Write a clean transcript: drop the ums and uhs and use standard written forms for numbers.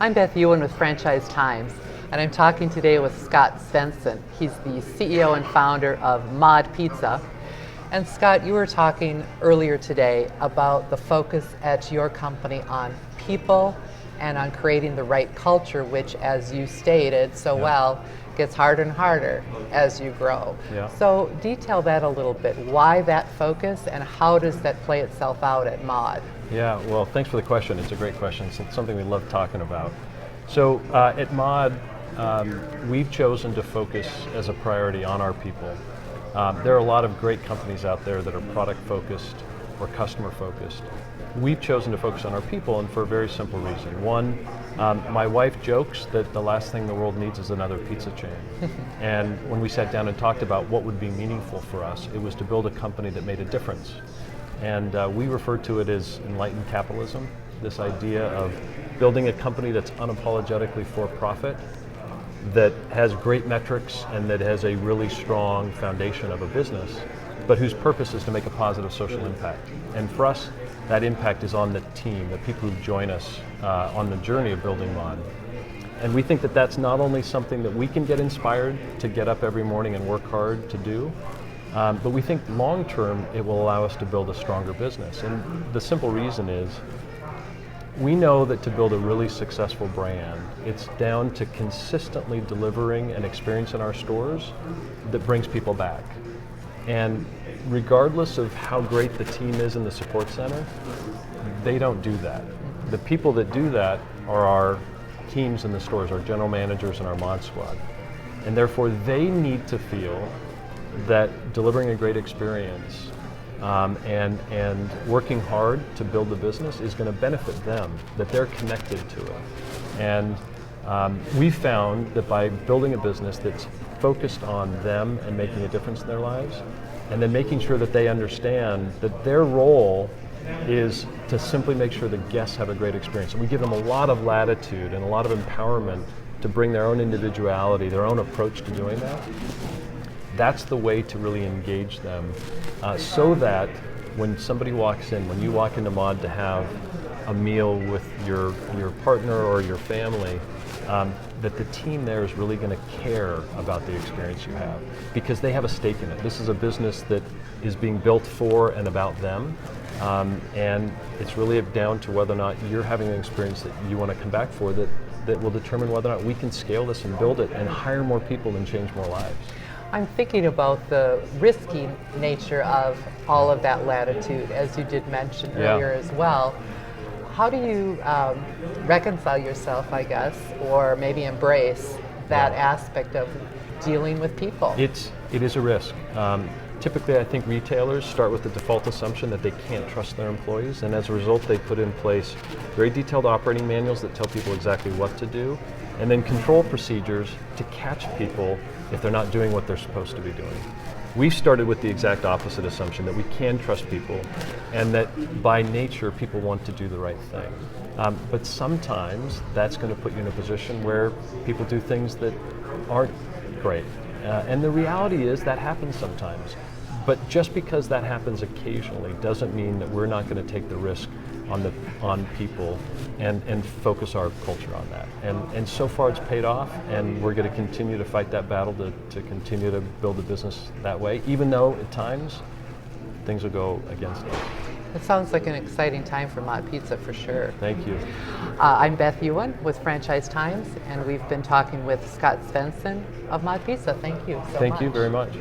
I'm Beth Ewen with Franchise Times, and I'm talking today with Scott Svenson. He's the CEO and founder of Mod Pizza. And Scott, you were talking earlier today about the focus at your company on people and on creating the right culture, which, as you stated so well, gets harder and harder as you grow. So detail that a little bit. Why that focus, and how does that play itself out at Mod? Yeah, well, thanks for the question. It's a great question. It's something we love talking about. So at Mod, we've chosen to focus as a priority on our people. There are a lot of great companies out there that are product focused or customer focused. We've chosen to focus on our people, and for a very simple reason. One, my wife jokes that the last thing the world needs is another pizza chain. And when we sat down and talked about what would be meaningful for us, it was to build a company that made a difference. And we refer to it as enlightened capitalism, this idea of building a company that's unapologetically for profit, that has great metrics and that has a really strong foundation of a business, but whose purpose is to make a positive social impact. And for us, that impact is on the team, the people who join us on the journey of building Mod. And we think that that's not only something that we can get inspired to get up every morning and work hard to do, but we think long term it will allow us to build a stronger business. And the simple reason is, we know that to build a really successful brand, it's down to consistently delivering an experience in our stores that brings people back. And regardless of how great the team is in the support center, they don't do that. The people that do that are our teams in the stores, our general managers and our Mod Squad. And therefore they need to feel that delivering a great experience and working hard to build the business is going to benefit them, that they're connected to it. And we found that by building a business that's focused on them and making a difference in their lives, and then making sure that they understand that their role is to simply make sure the guests have a great experience. And we give them a lot of latitude and a lot of empowerment to bring their own individuality, their own approach to doing that. That's the way to really engage them, so that when somebody walks in, when you walk into Mod to have a meal with your partner or your family, that the team there is really going to care about the experience you have, because they have a stake in it. This is a business that is being built for and about them, and it's really down to whether or not you're having an experience that you want to come back for, that will determine whether or not we can scale this and build it and hire more people and change more lives. I'm thinking about the risky nature of all of that latitude, as you did mention earlier as well. How do you reconcile yourself, I guess, or maybe embrace that aspect of dealing with people? It is a risk. Typically, I think retailers start with the default assumption that they can't trust their employees, and as a result, they put in place very detailed operating manuals that tell people exactly what to do, and then control procedures to catch people if they're not doing what they're supposed to be doing. We started with the exact opposite assumption, that we can trust people and that by nature people want to do the right thing. But sometimes that's going to put you in a position where people do things that aren't great. And the reality is that happens sometimes. But just because that happens occasionally doesn't mean that we're not going to take the risk on people and focus our culture on that. And so far it's paid off, and we're going to continue to fight that battle to continue to build a business that way, even though at times things will go against us. It sounds like an exciting time for Mod Pizza for sure. Thank you. I'm Beth Ewen with Franchise Times, and we've been talking with Scott Svenson of Mod Pizza. Thank you so much. Thank you very much.